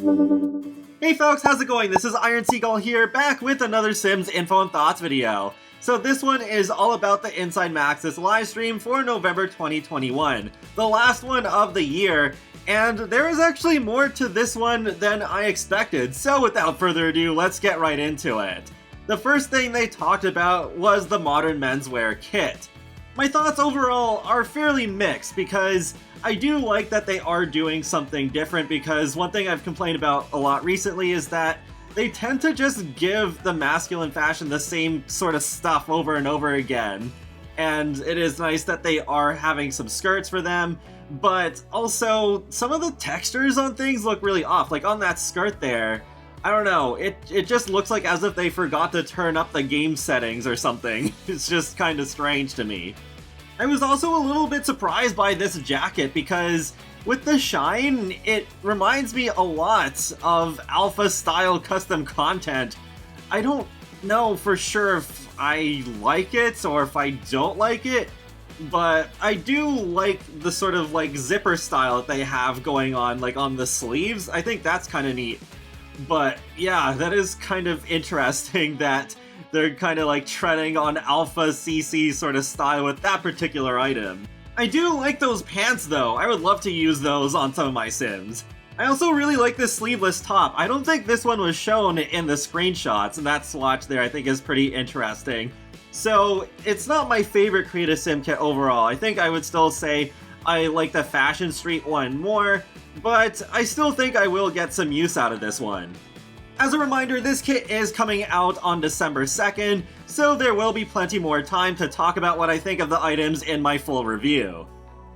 Hey folks, how's it going? This is Iron Seagull here, back with another Sims Info and Thoughts video. So this one is all about the Inside Maxis livestream for November 2021, the last one of the year, and there is actually more to this one than I expected, so without further ado, let's get right into it. The first thing they talked about was the modern menswear kit. My thoughts overall are fairly mixed because I do like that they are doing something different, because one thing I've complained about a lot recently is that they tend to just give the masculine fashion the same sort of stuff over and over again. And it is nice that they are having some skirts for them, but also some of the textures on things look really off. Like on that skirt there, I don't know, it just looks like as if they forgot to turn up the game settings or something. It's just kind of strange to me. I was also a little bit surprised by this jacket because with the shine, it reminds me a lot of alpha-style custom content. I don't know for sure if I like it or if I don't like it, but I do like the sort of like zipper style that they have going on, like on the sleeves. I think that's kind of neat. But yeah, that is kind of interesting that they're kind of like treading on alpha CC sort of style with that particular item. I do like those pants though. I would love to use those on some of my Sims. I also really like this sleeveless top. I don't think this one was shown in the screenshots, and that swatch there I think is pretty interesting. So it's not my favorite Create Sim kit overall. I think I would still say I like the Fashion Street one more, but I still think I will get some use out of this one. As a reminder, this kit is coming out on December 2nd, so there will be plenty more time to talk about what I think of the items in my full review.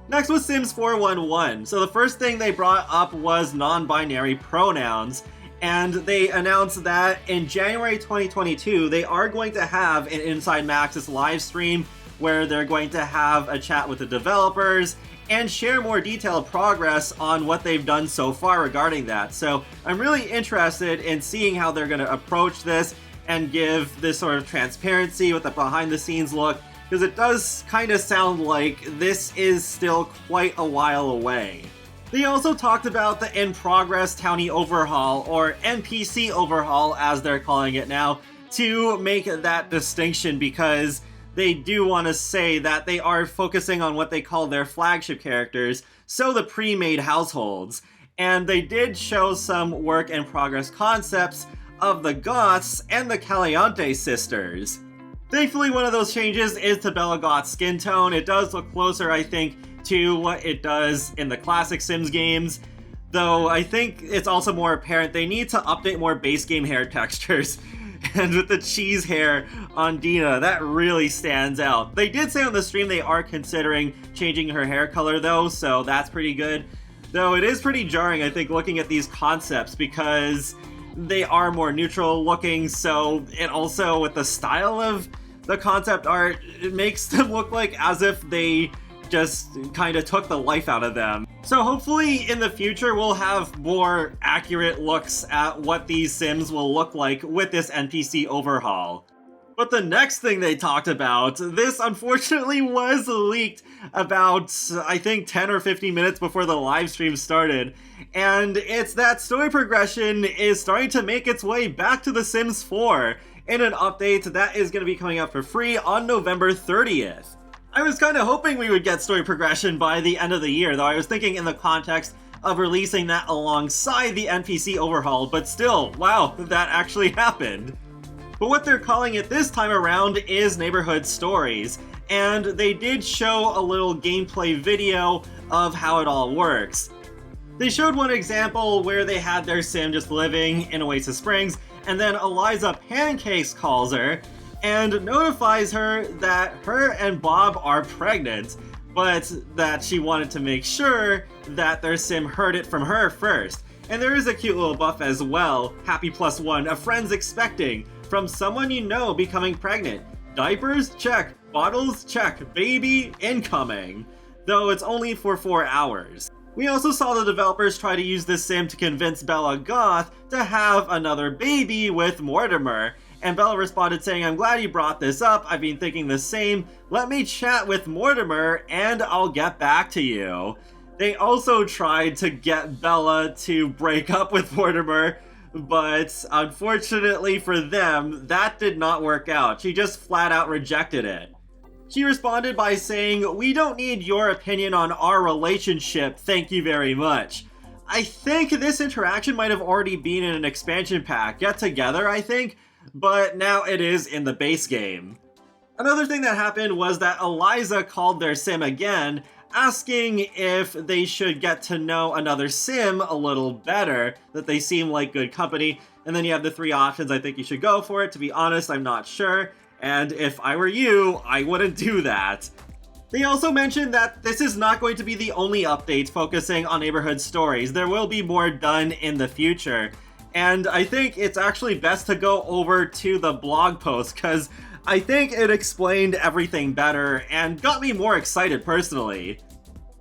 Next was Sims 411. So the first thing they brought up was non-binary pronouns, and they announced that in January 2022 they are going to have an Inside Maxis live stream where they're going to have a chat with the developers and share more detailed progress on what they've done so far regarding that. So I'm really interested in seeing how they're going to approach this and give this sort of transparency with a behind-the-scenes look, because it does kind of sound like this is still quite a while away. They also talked about the in-progress Townie Overhaul, or NPC Overhaul as they're calling it now, to make that distinction, because they do want to say that they are focusing on what they call their flagship characters, so the pre-made households. And they did show some work in progress concepts of the Goths and the Caliante sisters. Thankfully, one of those changes is to Bella Goth's skin tone. It does look closer, I think, to what it does in the classic Sims games, though I think it's also more apparent they need to update more base game hair textures. And with the cheese hair on Dina, that really stands out. They did say on the stream they are considering changing her hair color though, so that's pretty good. Though it is pretty jarring, I think, looking at these concepts, because they are more neutral looking, so it also, with the style of the concept art, it makes them look like as if they just kind of took the life out of them. So hopefully in the future we'll have more accurate looks at what these Sims will look like with this NPC overhaul. But the next thing they talked about, this unfortunately was leaked about, I think, 10 or 15 minutes before the live stream started, and it's that story progression is starting to make its way back to The Sims 4 in an update that is going to be coming out for free on November 30th. I was kind of hoping we would get story progression by the end of the year, though I was thinking in the context of releasing that alongside the NPC overhaul, but still, wow, that actually happened. But what they're calling it this time around is Neighborhood Stories, and they did show a little gameplay video of how it all works. They showed one example where they had their Sim just living in Oasis Springs, and then Eliza Pancakes calls her and notifies her that her and Bob are pregnant, but that she wanted to make sure that their Sim heard it from her first. And there is a cute little buff as well, Happy +1, a friend's expecting, from someone you know becoming pregnant. Diapers? Check. Bottles? Check. Baby? Incoming. Though it's only for 4 hours. We also saw the developers try to use this Sim to convince Bella Goth to have another baby with Mortimer, and Bella responded saying, "I'm glad you brought this up, I've been thinking the same, let me chat with Mortimer and I'll get back to you." They also tried to get Bella to break up with Mortimer, but unfortunately for them, that did not work out. She just flat out rejected it. She responded by saying, "We don't need your opinion on our relationship, thank you very much." I think this interaction might have already been in an expansion pack, Get Together I think, but now it is in the base game. Another thing that happened was that Eliza called their sim again, asking if they should get to know another sim a little better, that they seem like good company, and then you have the 3 options. I think you should go for it. To be honest, I'm not sure, and if I were you, I wouldn't do that. They also mentioned that this is not going to be the only update focusing on neighborhood stories. There will be more done in the future, and I think it's actually best to go over to the blog post, because I think it explained everything better and got me more excited personally.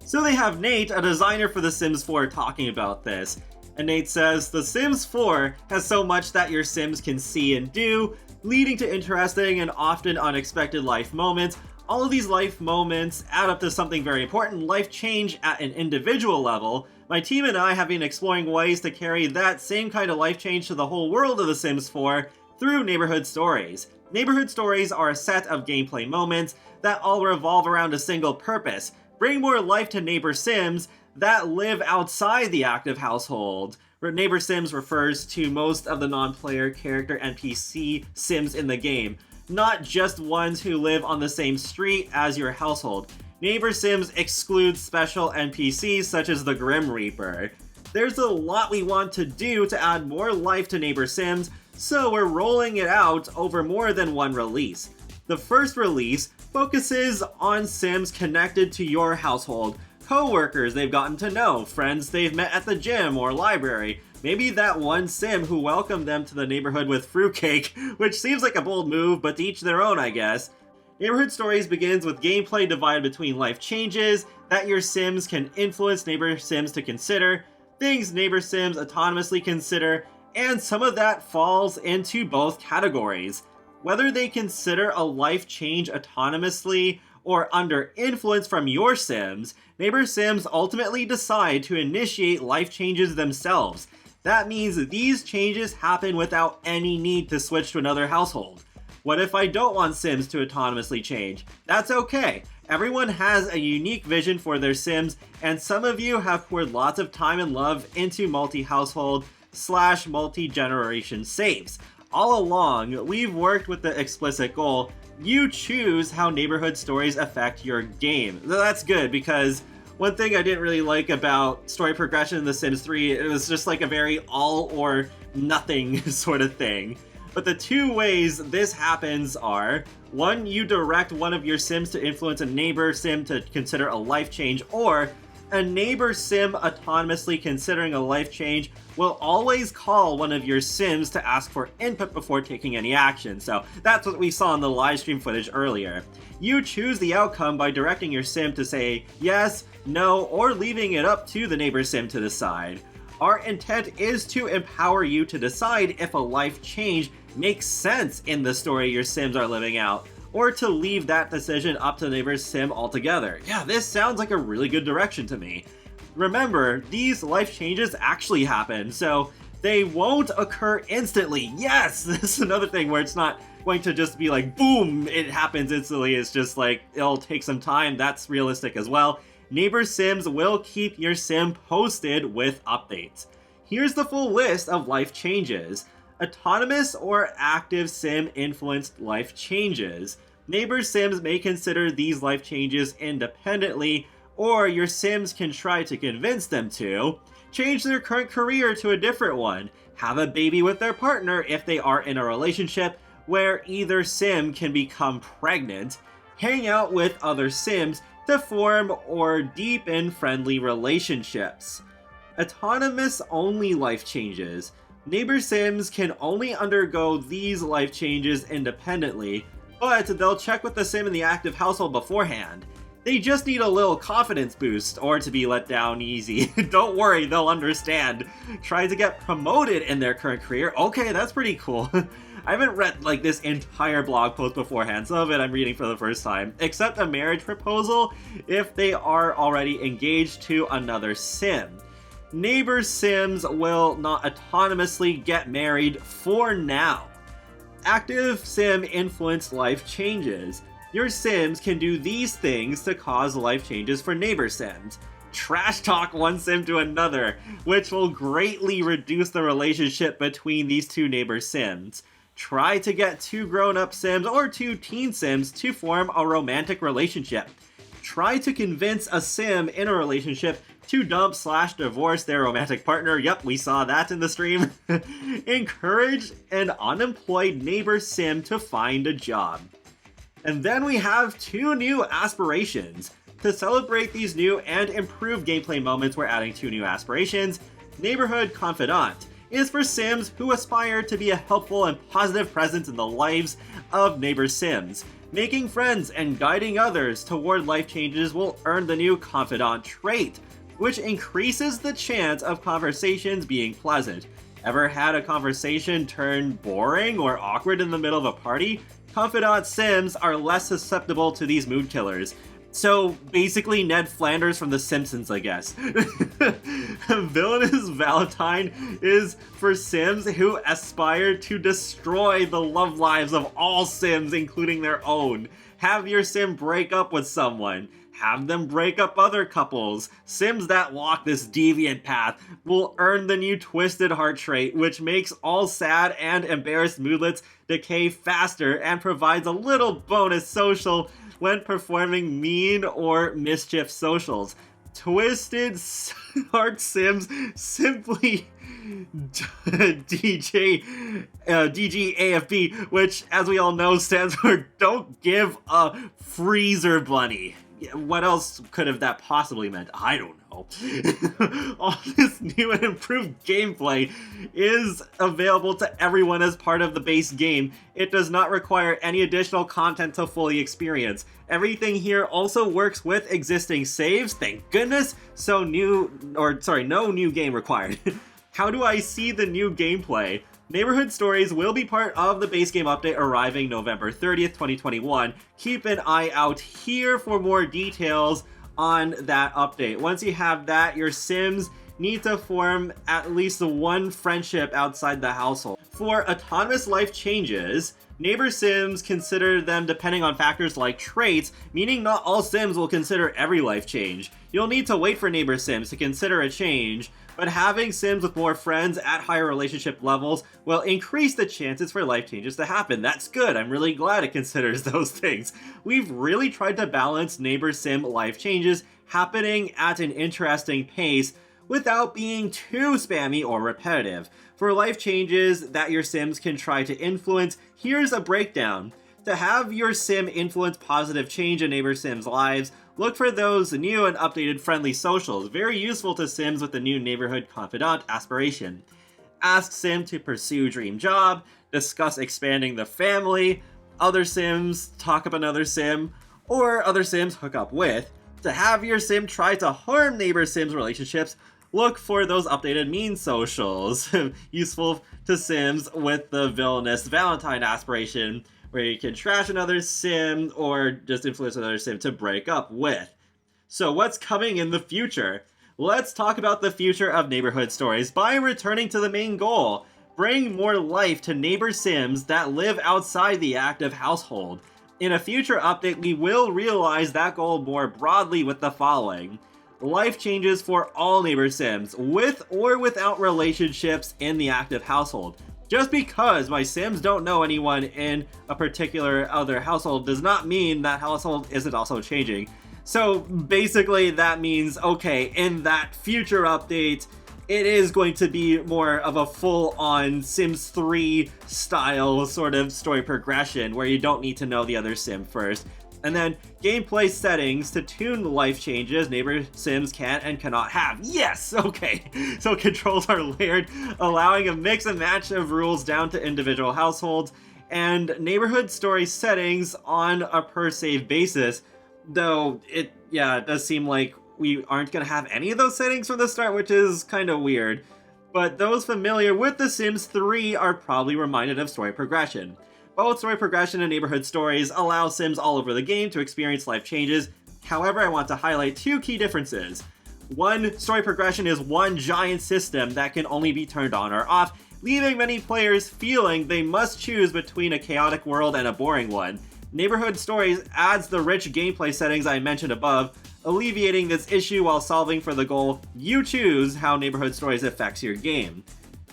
So they have Nate, a designer for The Sims 4, talking about this. And Nate says, "The Sims 4 has so much that your Sims can see and do, leading to interesting and often unexpected life moments. All of these life moments add up to something very important, life change at an individual level. My team and I have been exploring ways to carry that same kind of life change to the whole world of The Sims 4 through neighborhood stories. Neighborhood stories are a set of gameplay moments that all revolve around a single purpose: bring more life to neighbor Sims that live outside the active household." Neighbor Sims refers to most of the non-player character NPC Sims in the game, not just ones who live on the same street as your household. Neighbor Sims excludes special NPCs such as the Grim Reaper. There's a lot we want to do to add more life to Neighbor Sims, so we're rolling it out over more than one release. The first release focuses on Sims connected to your household, co-workers they've gotten to know, friends they've met at the gym or library, maybe that one Sim who welcomed them to the neighborhood with fruitcake, which seems like a bold move, but to each their own, I guess. Neighborhood Stories begins with gameplay divided between life changes that your Sims can influence neighbor Sims to consider, things neighbor Sims autonomously consider, and some of that falls into both categories. Whether they consider a life change autonomously or under influence from your Sims, neighbor Sims ultimately decide to initiate life changes themselves. That means these changes happen without any need to switch to another household. What if I don't want Sims to autonomously change? That's okay. Everyone has a unique vision for their Sims, and some of you have poured lots of time and love into multi-household / multi-generation saves. All along, we've worked with the explicit goal: you choose how neighborhood stories affect your game. That's good, because one thing I didn't really like about story progression in The Sims 3, it was just like a very all or nothing sort of thing. But the 2 ways this happens are: 1, you direct one of your Sims to influence a neighbor Sim to consider a life change, or a neighbor Sim autonomously considering a life change will always call one of your Sims to ask for input before taking any action. So that's what we saw in the livestream footage earlier. You choose the outcome by directing your Sim to say yes, no, or leaving it up to the neighbor Sim to decide. Our intent is to empower you to decide if a life change makes sense in the story your Sims are living out, or to leave that decision up to the neighbor's Sim altogether. Yeah, this sounds like a really good direction to me. Remember, these life changes actually happen, so they won't occur instantly. Yes, this is another thing where it's not going to just be like, boom, it happens instantly. It's just like, it'll take some time. That's realistic as well. Neighbor Sims will keep your Sim posted with updates. Here's the full list of life changes. Autonomous or active Sim influenced life changes. Neighbor Sims may consider these life changes independently, or your Sims can try to convince them to. Change their current career to a different one. Have a baby with their partner if they are in a relationship where either Sim can become pregnant. Hang out with other Sims to form or deepen friendly relationships. Autonomous only life changes. Neighbor Sims can only undergo these life changes independently, but they'll check with the Sim in the active household beforehand. They just need a little confidence boost, or to be let down easy. Don't worry, they'll understand. Try to get promoted in their current career. Okay, that's pretty cool. I haven't read like this entire blog post beforehand. Some of it I'm reading for the first time. Accept a marriage proposal if they are already engaged to another sim. Neighbor sims will not autonomously get married for now. Active sim influence life changes. Your sims can do these things to cause life changes for neighbor sims. Trash talk one sim to another, which will greatly reduce the relationship between these two neighbor sims. Try to get two grown-up sims or two teen sims to form a romantic relationship. Try to convince a sim in a relationship to dump/divorce their romantic partner. Yep, we saw that in the stream. Encourage an unemployed neighbor sim to find a job. And then we have two new aspirations. To celebrate these new and improved gameplay moments, we're adding two new aspirations. Neighborhood Confidant is for sims who aspire to be a helpful and positive presence in the lives of neighbor sims. Making friends and guiding others toward life changes will earn the new Confidant trait, which increases the chance of conversations being pleasant. Ever had a conversation turn boring or awkward in the middle of a party? Confidant sims are less susceptible to these mood killers. So basically Ned Flanders from The Simpsons, I guess. Villainous Valentine is for sims who aspire to destroy the love lives of all sims, including their own. Have your sim break up with someone. Have them break up other couples. Sims that walk this deviant path will earn the new Twisted Heart trait, which makes all sad and embarrassed moodlets decay faster and provides a little bonus social when performing mean or mischief socials. Twisted Heart Sims simply DGAFB, which, as we all know, stands for Don't Give a Freezer Bunny. What else could have that possibly meant? I don't know. All this new and improved gameplay is available to everyone as part of the base game. It does not require any additional content to fully experience. Everything here also works with existing saves, thank goodness, so no new game required. How do I see the new gameplay? Neighborhood Stories will be part of the base game update arriving November 30th, 2021. Keep an eye out here for more details on that update. Once you have that, your Sims need to form at least one friendship outside the household. For autonomous life changes, neighbor Sims consider them depending on factors like traits, meaning not all Sims will consider every life change. You'll need to wait for neighbor Sims to consider a change, but having Sims with more friends at higher relationship levels will increase the chances for life changes to happen. That's good. I'm really glad it considers those things. We've really tried to balance neighbor Sim life changes happening at an interesting pace without being too spammy or repetitive. For life changes that your Sims can try to influence, here's a breakdown. To have your Sim influence positive change in neighbor Sims' lives, look for those new and updated friendly socials, very useful to Sims with the new Neighborhood Confidant aspiration. Ask Sim to pursue dream job, discuss expanding the family, other Sims talk up another Sim, or other Sims hook up with. To have your Sim try to harm neighbor Sims' relationships, look for those updated mean socials, useful to Sims with the Villainous Valentine aspiration, where you can trash another Sim or just influence another Sim to break up with. So what's coming in the future? Let's talk about the future of Neighborhood Stories by returning to the main goal. Bring more life to neighbor Sims that live outside the active household. In a future update, we will realize that goal more broadly with the following. Life changes for all neighbor Sims, with or without relationships in the active household. Just because my Sims don't know anyone in a particular other household does not mean that household isn't also changing. So basically that means, okay, in that future update, it is going to be more of a full-on Sims 3 style sort of story progression where you don't need to know the other Sim first. And then gameplay settings to tune life changes neighbor Sims can and cannot have. Yes! Okay. So controls are layered, allowing a mix and match of rules down to individual households, and neighborhood story settings on a per save basis. Though it does seem like we aren't going to have any of those settings from the start, which is kind of weird. but those familiar with The Sims 3 are probably reminded of story progression. Both story progression and neighborhood stories allow Sims all over the game to experience life changes. However, I want to highlight two key differences. One, story progression is one giant system that can only be turned on or off, leaving many players feeling they must choose between a chaotic world and a boring one. Neighborhood stories adds the rich gameplay settings I mentioned above, alleviating this issue while solving for the goal you choose how neighborhood stories affects your game.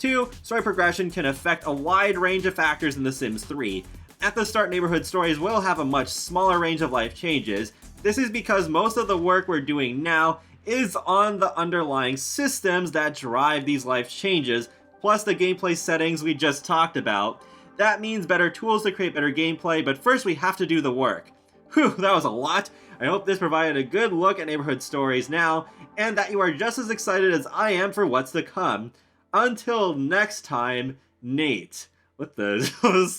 2. Story progression can affect a wide range of factors in The Sims 3. At the start, neighborhood stories will have a much smaller range of life changes. This is because most of the work we're doing now is on the underlying systems that drive these life changes, plus the gameplay settings we just talked about. That means better tools to create better gameplay, but first we have to do the work. Whew, that was a lot. I hope this provided a good look at neighborhood stories now, and that you are just as excited as I am for what's to come. Until next time, Nate. What the?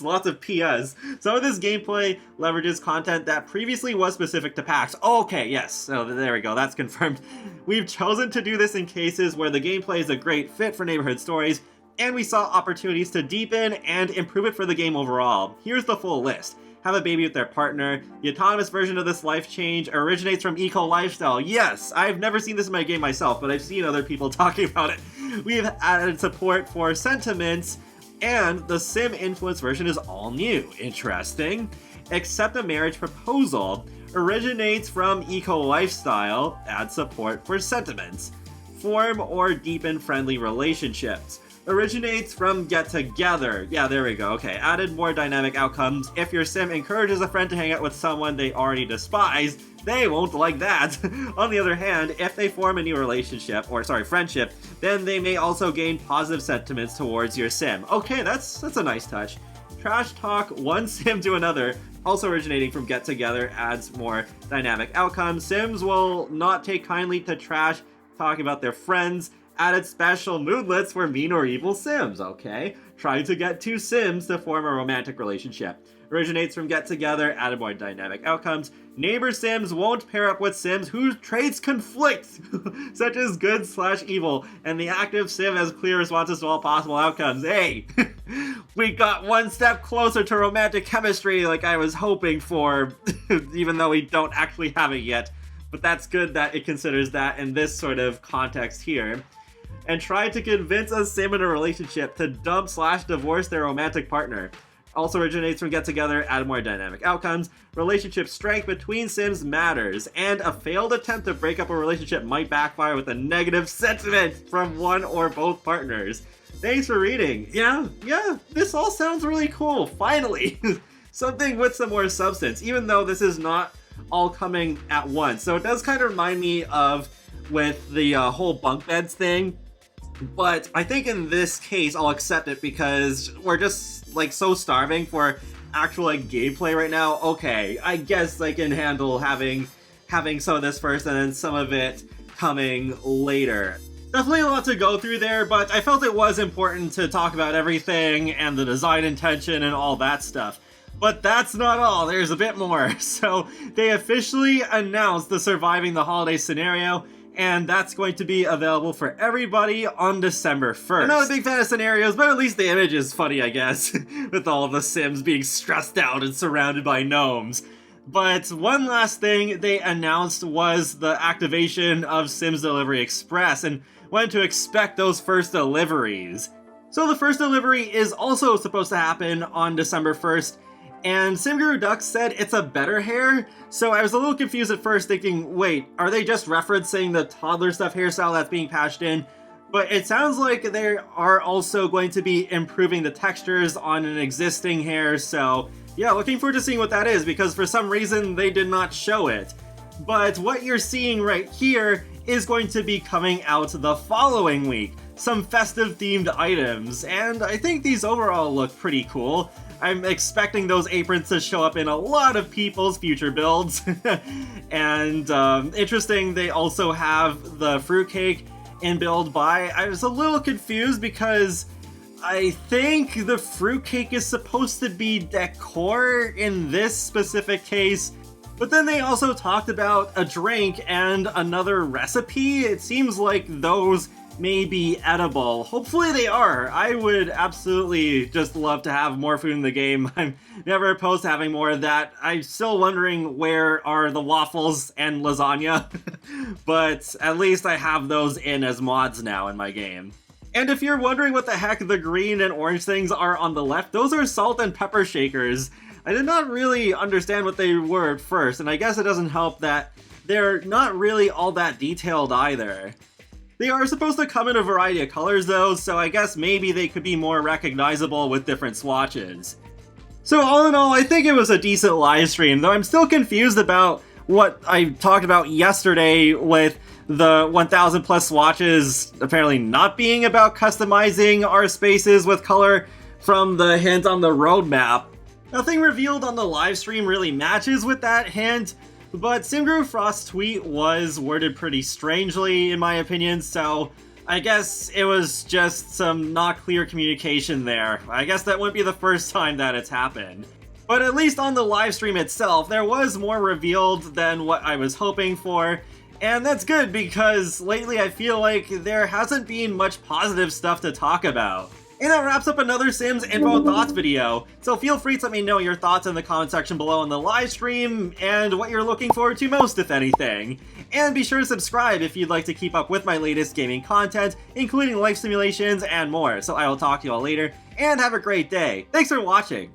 Lots of PS. Some of this gameplay leverages content that previously was specific to packs. Okay, yes. So there we go. That's confirmed. We've chosen to do this in cases where the gameplay is a great fit for neighborhood stories, and we saw opportunities to deepen and improve it for the game overall. Here's the full list. Have a baby with their partner. The autonomous version of this life change originates from Eco Lifestyle. Yes, I've never seen this in my game myself, but I've seen other people talking about it. We have added support for sentiments, and the Sim influence version is all new. Interesting. Accept a marriage proposal originates from Eco Lifestyle. Add support for sentiments. Form or deepen friendly relationships. Originates from Get Together. Yeah, there we go. Okay, added more dynamic outcomes. If your Sim encourages a friend to hang out with someone they already despise, they won't like that. On the other hand, if they form a new friendship, then they may also gain positive sentiments towards your Sim. Okay, that's a nice touch. Trash talk one Sim to another, also originating from Get Together, adds more dynamic outcomes. Sims will not take kindly to trash talking about their friends. Added special moodlets for mean or evil Sims, okay? Trying to get two Sims to form a romantic relationship. Originates from Get Together, added more dynamic outcomes. Neighbor Sims won't pair up with Sims whose traits conflict, such as good/evil, and the active Sim has clear responses to all possible outcomes. Hey, we got one step closer to romantic chemistry like I was hoping for, even though we don't actually have it yet. But that's good that it considers that in this sort of context here. And try to convince a Sim in a relationship to dump/divorce their romantic partner. Also originates from Get Together, add more dynamic outcomes. Relationship strength between Sims matters, and a failed attempt to break up a relationship might backfire with a negative sentiment from one or both partners. Thanks for reading. Yeah, this all sounds really cool, finally. Something with some more substance, even though this is not all coming at once. So it does kind of remind me of with the whole bunk beds thing. But I think in this case, I'll accept it because we're just, like, so starving for actual, like, gameplay right now. Okay, I guess I can handle having some of this first and then some of it coming later. Definitely a lot to go through there, but I felt it was important to talk about everything and the design intention and all that stuff. But that's not all, there's a bit more. So they officially announced the Surviving the Holidays scenario, and that's going to be available for everybody on December 1st. I'm not a big fan of scenarios, but at least the image is funny, I guess, with all of the Sims being stressed out and surrounded by gnomes. But one last thing they announced was the activation of Sims Delivery Express, and when to expect those first deliveries. So the first delivery is also supposed to happen on December 1st, and SimGuru Duck said it's a better hair, so I was a little confused at first thinking, wait, are they just referencing the toddler stuff hairstyle that's being patched in? But it sounds like they are also going to be improving the textures on an existing hair, so yeah, looking forward to seeing what that is, because for some reason they did not show it. But what you're seeing right here is going to be coming out the following week. Some festive themed items, and I think these overall look pretty cool. I'm expecting those aprons to show up in a lot of people's future builds. And interesting, they also have the fruitcake in build by. I was a little confused because I think the fruitcake is supposed to be decor in this specific case. But then they also talked about a drink and another recipe. It seems like those may be edible. Hopefully they are. I would absolutely just love to have more food in the game. I'm never opposed to having more of that. I'm still wondering where are the waffles and lasagna, but at least I have those in as mods now in my game. And if you're wondering what the heck the green and orange things are on the left, those are salt and pepper shakers. I did not really understand what they were at first, and I guess it doesn't help that they're not really all that detailed either. They are supposed to come in a variety of colors though, so I guess maybe they could be more recognizable with different swatches. So all in all, I think it was a decent live stream, though I'm still confused about what I talked about yesterday with the 1000 plus swatches apparently not being about customizing our spaces with color from the hint on the roadmap. Nothing revealed on the live stream really matches with that hint, but Simgrew Frost's tweet was worded pretty strangely, in my opinion, so I guess it was just some not clear communication there. I guess that wouldn't be the first time that it's happened. But at least on the live stream itself, there was more revealed than what I was hoping for, and that's good because lately I feel like there hasn't been much positive stuff to talk about. And that wraps up another Sims Info and Thoughts video, so feel free to let me know your thoughts in the comment section below on the live stream, and what you're looking forward to most, if anything. And be sure to subscribe if you'd like to keep up with my latest gaming content, including life simulations and more. So I will talk to you all later, and have a great day. Thanks for watching!